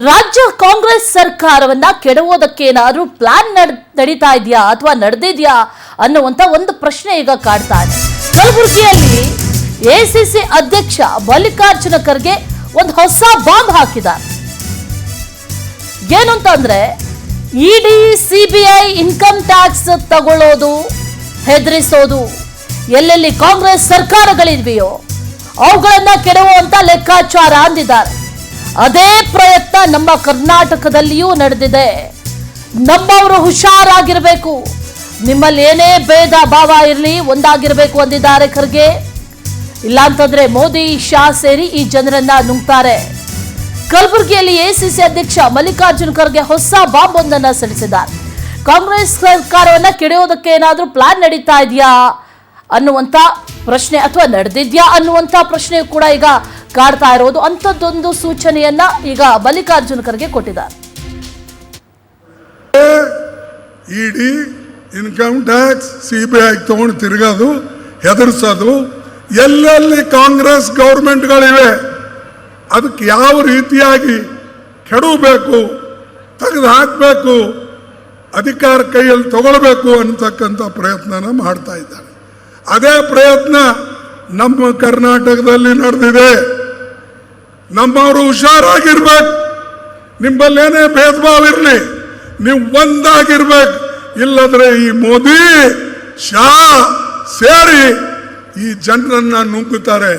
ರಾಜ್ಯ ಕಾಂಗ್ರೆಸ್ ಸರ್ಕಾರವನ್ನ ಕೆಡವೋದಕ್ಕೆ ಏನಾದರೂ ಪ್ಲಾನ್ ನಡೀತಾ ಇದೆಯಾ ಅಥವಾ ನಡೆದಿದೆಯಾ ಅನ್ನುವಂತ ಒಂದು ಪ್ರಶ್ನೆ ಈಗ ಕಾಡ್ತಾ ಇದೆ. ಕಲಬುರಗಿಯಲ್ಲಿ ಎಸಿಸಿ ಅಧ್ಯಕ್ಷ ಮಲ್ಲಿಕಾರ್ಜುನ ಖರ್ಗೆ ಒಂದು ಹೊಸ ಬಾಂಬ್ ಹಾಕಿದ್ದಾರೆ. ಏನು ಅಂತಂದ್ರೆ ಇಡಿ ಸಿಬಿಐ ಇನ್ಕಮ್ ಟ್ಯಾಕ್ಸ್ ತಗೊಳ್ಳೋದು, ಹೆದರಿಸೋದು, ಎಲ್ಲೆಲ್ಲಿ ಕಾಂಗ್ರೆಸ್ ಸರ್ಕಾರಗಳಿದೆಯೋ ಅವುಗಳನ್ನ ಕೆಡವುವಂತ ಲೆಕ್ಕಾಚಾರ ಅಂದಿದ್ದಾರೆ. ಅದೇ ಪ್ರಯತ್ನ ನಮ್ಮ ಕರ್ನಾಟಕದಲ್ಲಿಯೂ ನಡೆದಿದೆ. ನಮ್ಮವರು ಹುಷಾರಾಗಿರಬೇಕು, ನಿಮ್ಮಲ್ಲಿ ಏನೇ ಭೇದ ಭಾವ ಇರಲಿ ಒಂದಾಗಿರಬೇಕು ಅಂದಿದ್ದಾರೆ ಖರ್ಗೆ. ಇಲ್ಲಾಂತಂದ್ರೆ ಮೋದಿ ಶಾ ಸೇರಿ ಈ ಜನರನ್ನ ನುಂಗ್ತಾರೆ. ಕಲಬುರಗಿಯಲ್ಲಿ ಎಸಿಸಿ ಅಧ್ಯಕ್ಷ ಮಲ್ಲಿಕಾರ್ಜುನ ಖರ್ಗೆ ಹೊಸ ಬಾಂಬ್ ಒಂದನ್ನ ಸಿಡಿಸಿದ್ದಾರೆ. ಕಾಂಗ್ರೆಸ್ ಸರ್ಕಾರವನ್ನ ಕೆಡೆಯೋದಕ್ಕೆ ಏನಾದ್ರೂ ಪ್ಲಾನ್ ನಡೀತಾ ಇದೆಯಾ ಅನ್ನುವಂತ ಪ್ರಶ್ನೆ ಅಥವಾ ನಡೆದಿದ್ಯಾ ಅನ್ನುವಂತ ಪ್ರಶ್ನೆ ಕೂಡ ಈಗ ಕಾಡ್ತಾ ಇರೋದು. ಅಂಥದ್ದೊಂದು ಸೂಚನೆಯನ್ನ ಈಗ ಮಲ್ಲಿಕಾರ್ಜುನ ಖರ್ಗೆ ಕೊಟ್ಟಿದ್ದಾರೆ. ಇಡಿ ಇನ್ಕಮ್ ಟ್ಯಾಕ್ಸ್ ಸಿಬಿಐ ತಗೊಂಡು ತಿರುಗೋದು, ಹೆದರ್ಸೋದು, ಎಲ್ಲೆಲ್ಲಿ ಕಾಂಗ್ರೆಸ್ ಗೌರ್ಮೆಂಟ್ಗಳಿವೆ ಅದಕ್ಕೆ ಯಾವ ರೀತಿಯಾಗಿ ಕೆಡವಬೇಕು, ತೆಗೆದು ಹಾಕಬೇಕು, ಅಧಿಕಾರ ಕೈಯಲ್ಲಿ ತಗೊಳ್ಬೇಕು ಅಂತಕ್ಕಂಥ ಪ್ರಯತ್ನನ ಮಾಡ್ತಾ ಇದ್ದಾರೆ. ಅದೇ ಪ್ರಯತ್ನ ನಮ್ಮ ಕರ್ನಾಟಕದಲ್ಲಿ ನಡೆದಿದೆ. ನಮ್ಮವರು ಹುಷಾರಾಗಿರ್ಬೇಕು, ನಿಮ್ಮಲ್ಲೇನೇ ಭೇದ ಭಾವ ಇರಲಿ, ನೀವು ಒಂದಾಗಿರ್ಬೇಕು. ಇಲ್ಲದ್ರೆ ಈ ಮೋದಿ ಶಾ ಸೇರಿ ಈ ಜನರನ್ನ ನುಂಗುತ್ತಾರೆ,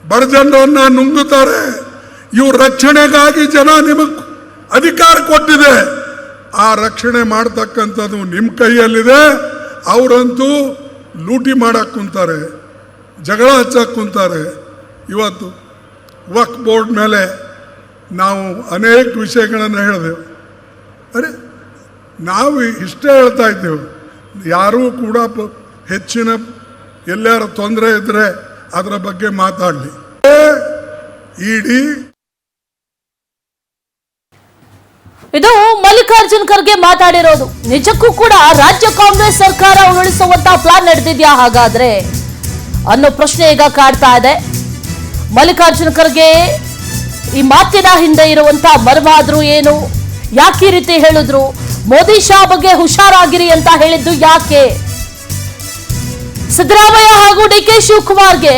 ಬಡ ಜನರನ್ನ ನುಂಗುತ್ತಾರೆ. ಇವ್ರ ರಕ್ಷಣೆಗಾಗಿ ಜನ ನಿಮಗೆ ಅಧಿಕಾರ ಕೊಟ್ಟಿದೆ. ಆ ರಕ್ಷಣೆ ಮಾಡ್ತಕ್ಕಂಥದ್ದು ನಿಮ್ಮ ಕೈಯಲ್ಲಿದೆ. ಅವರಂತೂ ಲೂಟಿ ಮಾಡಕ್ಕೆ ಕುಂತಾರೆ, ಜಗಳ ಹಚ್ಚಕ್ಕೆ ಕುಂತಾರೆ. ಇವತ್ತು ವಕ್ಫ್ ಬೋರ್ಡ್ ಮೇಲೆ ನಾವು ಅನೇಕ ವಿಷಯಗಳನ್ನು ಹೇಳಿದೆವು. ಅರೆ ನಾವು ಇಷ್ಟೇ ಹೇಳ್ತಾ ಇದ್ದೇವೆ, ಯಾರೂ ಕೂಡ ಹೆಚ್ಚಿನ ಎಲ್ಲಾರ ತೊಂದರೆ ಇದ್ದರೆ ಅದರ ಬಗ್ಗೆ ಮಾತಾಡಲಿ. ಇಡಿ ಇದು ಮಲ್ಲಿಕಾರ್ಜುನ ಖರ್ಗೆ ಮಾತಾಡಿರೋದು. ನಿಜಕ್ಕೂ ಕೂಡ ರಾಜ್ಯ ಕಾಂಗ್ರೆಸ್ ಸರ್ಕಾರ ಉರುಳಿಸುವಂತ ಪ್ಲಾನ್ ನಡೆದಿದ್ಯಾ ಹಾಗಾದ್ರೆ ಅನ್ನೋ ಪ್ರಶ್ನೆ ಈಗ ಕಾಡ್ತಾ ಇದೆ. ಮಲ್ಲಿಕಾರ್ಜುನ ಖರ್ಗೆ ಈ ಮಾತಿನ ಹಿಂದೆ ಇರುವಂತ ಮರ್ಮಾದ್ರು ಏನು, ಯಾಕೆ ಈ ರೀತಿ ಹೇಳಿದ್ರು, ಮೋದಿ ಶಾ ಬಗ್ಗೆ ಹುಷಾರಾಗಿರಿ ಅಂತ ಹೇಳಿದ್ದು ಯಾಕೆ, ಸಿದ್ದರಾಮಯ್ಯ ಹಾಗೂ ಡಿಕೆ ಶಿವಕುಮಾರ್ಗೆ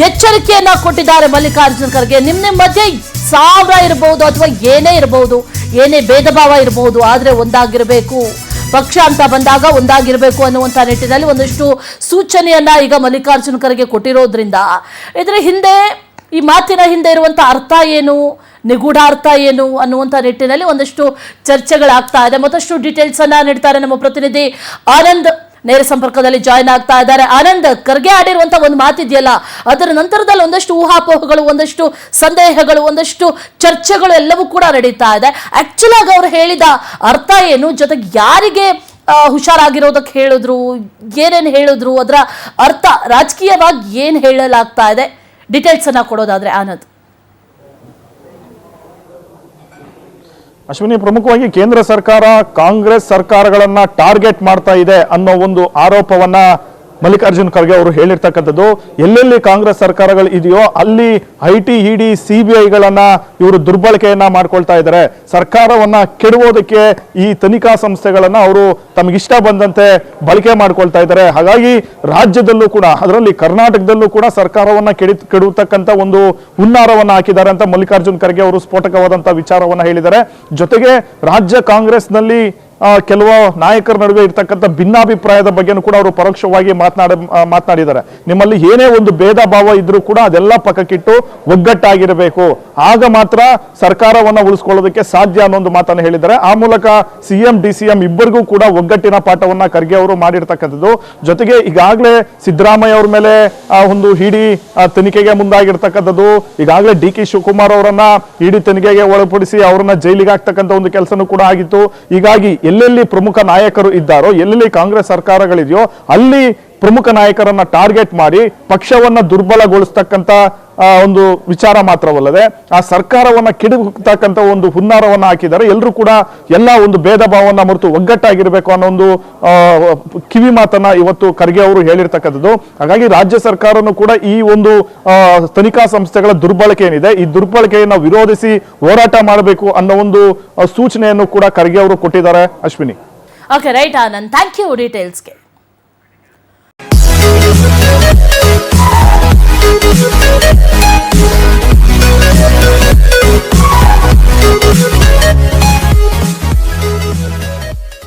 ಎಚ್ಚರಿಕೆಯನ್ನ ಕೊಟ್ಟಿದ್ದಾರೆ ಮಲ್ಲಿಕಾರ್ಜುನ ಖರ್ಗೆ. ನಿಮ್ಮ ಮಧ್ಯೆ 1000 ಇರಬಹುದು ಅಥವಾ ಏನೇ ಇರಬಹುದು, ಏನೇ ಭೇದ ಭಾವ ಇರಬಹುದು, ಆದ್ರೆ ಒಂದಾಗಿರಬೇಕು, ಪಕ್ಷ ಅಂತ ಬಂದಾಗ ಒಂದಾಗಿರಬೇಕು ಅನ್ನುವಂಥ ನಿಟ್ಟಿನಲ್ಲಿ ಒಂದಷ್ಟು ಸೂಚನೆಯನ್ನ ಈಗ ಮಲ್ಲಿಕಾರ್ಜುನ ಖರ್ಗೆ ಕೊಟ್ಟಿರೋದ್ರಿಂದ ಇದರ ಹಿಂದೆ, ಈ ಮಾತಿನ ಹಿಂದೆ ಇರುವಂತ ಅರ್ಥ ಏನು, ನಿಗೂಢ ಅರ್ಥ ಏನು ಅನ್ನುವಂಥ ನಿಟ್ಟಿನಲ್ಲಿ ಒಂದಷ್ಟು ಚರ್ಚೆಗಳಾಗ್ತಾ ಇದೆ. ಮತ್ತಷ್ಟು ಡೀಟೇಲ್ಸ್ ಅನ್ನ ನೀಡ್ತಾರೆ ನಮ್ಮ ಪ್ರತಿನಿಧಿ ಆನಂದ್. ನೇರ ಸಂಪರ್ಕದಲ್ಲಿ ಜಾಯ್ನ್ ಆಗ್ತಾ ಇದ್ದಾರೆ. ಆನಂದ್, ಖರ್ಗೆ ಆಡಿರುವಂತ ಒಂದು ಮಾತಿದೆಯಲ್ಲ, ಅದರ ನಂತರದಲ್ಲಿ ಒಂದಷ್ಟು ಊಹಾಪೋಹಗಳು, ಒಂದಷ್ಟು ಸಂದೇಹಗಳು, ಒಂದಷ್ಟು ಚರ್ಚೆಗಳು ಎಲ್ಲವೂ ಕೂಡ ನಡೀತಾ ಇದೆ. ಆಕ್ಚುಲ್ ಆಗಿ ಅವ್ರು ಹೇಳಿದ ಅರ್ಥ ಏನು, ಜೊತೆಗೆ ಯಾರಿಗೆ ಹುಷಾರಾಗಿರೋದಕ್ಕೆ ಹೇಳಿದ್ರು, ಏನೇನು ಹೇಳಿದ್ರು, ಅದರ ಅರ್ಥ ರಾಜಕೀಯವಾಗಿ ಏನ್ ಹೇಳಲಾಗ್ತಾ ಇದೆ, ಡೀಟೇಲ್ಸ್ ಅನ್ನ ಕೊಡೋದಾದ್ರೆ ಆನಂದ್. ಅಶ್ವಿನಿ, ಪ್ರಮುಖವಾಗಿ ಕೇಂದ್ರ ಸರ್ಕಾರ ಕಾಂಗ್ರೆಸ್ ಸರ್ಕಾರಗಳನ್ನ ಟಾರ್ಗೆಟ್ ಮಾಡ್ತಾ ಇದೆ ಅನ್ನೋ ಒಂದು ಆರೋಪವನ್ನ ಮಲ್ಲಿಕಾರ್ಜುನ ಖರ್ಗೆ ಅವರು ಹೇಳಿರ್ತಕ್ಕಂಥದ್ದು. ಎಲ್ಲೆಲ್ಲಿ ಕಾಂಗ್ರೆಸ್ ಸರ್ಕಾರಗಳು ಇದೆಯೋ ಅಲ್ಲಿ ಐಟಿ, ಇಡಿ, ಸಿಬಿಐಗಳನ್ನ ಇವರು ದುರ್ಬಳಕೆಯನ್ನ ಮಾಡ್ಕೊಳ್ತಾ ಇದ್ದಾರೆ. ಸರ್ಕಾರವನ್ನ ಕೆಡವೋದಕ್ಕೆ ಈ ತನಿಖಾ ಸಂಸ್ಥೆಗಳನ್ನ ಅವರು ತಮಗಿಷ್ಟ ಬಂದಂತೆ ಬಳಕೆ ಮಾಡ್ಕೊಳ್ತಾ ಇದ್ದಾರೆ. ಹಾಗಾಗಿ ರಾಜ್ಯದಲ್ಲೂ ಕೂಡ, ಅದರಲ್ಲಿ ಕರ್ನಾಟಕದಲ್ಲೂ ಕೂಡ ಸರ್ಕಾರವನ್ನ ಕೆಡವತಕ್ಕಂಥ ಒಂದು ಹುನ್ನಾರವನ್ನ ಹಾಕಿದ್ದಾರೆ ಅಂತ ಮಲ್ಲಿಕಾರ್ಜುನ ಖರ್ಗೆ ಅವರು ಸ್ಫೋಟಕವಾದಂತಹ ವಿಚಾರವನ್ನ ಹೇಳಿದ್ದಾರೆ. ಜೊತೆಗೆ ರಾಜ್ಯ ಕಾಂಗ್ರೆಸ್ನಲ್ಲಿ ಕೆಲವು ನಾಯಕರ ನಡುವೆ ಇರ್ತಕ್ಕಂಥ ಭಿನ್ನಾಭಿಪ್ರಾಯದ ಬಗ್ಗೆನೂ ಕೂಡ ಅವರು ಪರೋಕ್ಷವಾಗಿ ಮಾತನಾಡಿದ್ದಾರೆ. ನಿಮ್ಮಲ್ಲಿ ಏನೇ ಒಂದು ಭೇದ ಭಾವ ಇದ್ರೂ ಕೂಡ ಅದೆಲ್ಲ ಪಕ್ಕಕ್ಕಿಟ್ಟು ಒಗ್ಗಟ್ಟಾಗಿರಬೇಕು, ಆಗ ಮಾತ್ರ ಸರ್ಕಾರವನ್ನ ಉಳಿಸ್ಕೊಳ್ಳೋದಕ್ಕೆ ಸಾಧ್ಯ ಅನ್ನೋ ಒಂದು ಮಾತನ್ನು ಹೇಳಿದ್ದಾರೆ. ಆ ಮೂಲಕ ಸಿಎಂ ಡಿಸಿಎಂ ಇಬ್ಬರಿಗೂ ಕೂಡ ಒಗ್ಗಟ್ಟಿನ ಪಾಠವನ್ನ ಖರ್ಗೆ ಅವರು ಮಾಡಿರ್ತಕ್ಕಂಥದ್ದು. ಜೊತೆಗೆ ಈಗಾಗಲೇ ಸಿದ್ದರಾಮಯ್ಯ ಅವ್ರ ಮೇಲೆ ಒಂದು ಇಡಿ ತನಿಖೆಗೆ ಮುಂದಾಗಿರ್ತಕ್ಕಂಥದ್ದು, ಈಗಾಗಲೇ ಡಿಕೆ ಶಿವಕುಮಾರ್ ಅವರನ್ನ ಇಡಿ ತನಿಖೆಗೆ ಒಳಪಡಿಸಿ ಅವರನ್ನ ಜೈಲಿಗೆ ಹಾಕ್ತಕ್ಕಂಥ ಒಂದು ಕೆಲಸನೂ ಕೂಡ ಆಗಿತ್ತು. ಹೀಗಾಗಿ ಎಲ್ಲೆಲ್ಲಿ ಪ್ರಮುಖ ನಾಯಕರು ಇದ್ದಾರೋ, ಎಲ್ಲೆಲ್ಲಿ ಕಾಂಗ್ರೆಸ್ ಸರ್ಕಾರಗಳಿದೆಯೋ ಅಲ್ಲಿ ಪ್ರಮುಖ ನಾಯಕರನ್ನ ಟಾರ್ಗೆಟ್ ಮಾಡಿ ಪಕ್ಷವನ್ನ ದುರ್ಬಲಗೊಳಿಸ್ತಕ್ಕಂಥ ಒಂದು ವಿಚಾರ ಮಾತ್ರವಲ್ಲದೆ ಆ ಸರ್ಕಾರವನ್ನ ಕೆಡವತಕ್ಕಂತ ಒಂದು ಹುನ್ನಾರವನ್ನ ಹಾಕಿದ್ದಾರೆ. ಎಲ್ಲರೂ ಕೂಡ ಎಲ್ಲ ಒಂದು ಭೇದ ಭಾವವನ್ನ ಮರೆತು ಒಗ್ಗಟ್ಟಾಗಿರ್ಬೇಕು ಅನ್ನೋ ಒಂದು ಕಿವಿ ಮಾತನ್ನ ಇವತ್ತು ಖರ್ಗೆ ಅವರು ಹೇಳಿರ್ತಕ್ಕಂಥದ್ದು. ಹಾಗಾಗಿ ರಾಜ್ಯ ಸರ್ಕಾರನು ಕೂಡ ಈ ಒಂದು ತನಿಖಾ ಸಂಸ್ಥೆಗಳ ದುರ್ಬಳಕೆ ಏನಿದೆ, ಈ ದುರ್ಬಳಕೆಯನ್ನು ವಿರೋಧಿಸಿ ಹೋರಾಟ ಮಾಡಬೇಕು ಅನ್ನೋ ಒಂದು ಸೂಚನೆಯನ್ನು ಕೂಡ ಖರ್ಗೆ ಅವರು ಕೊಟ್ಟಿದ್ದಾರೆ. Ashwini. Okay, right Anand, thank you ಡೀಟೇಲ್ಸ್ಗೆ.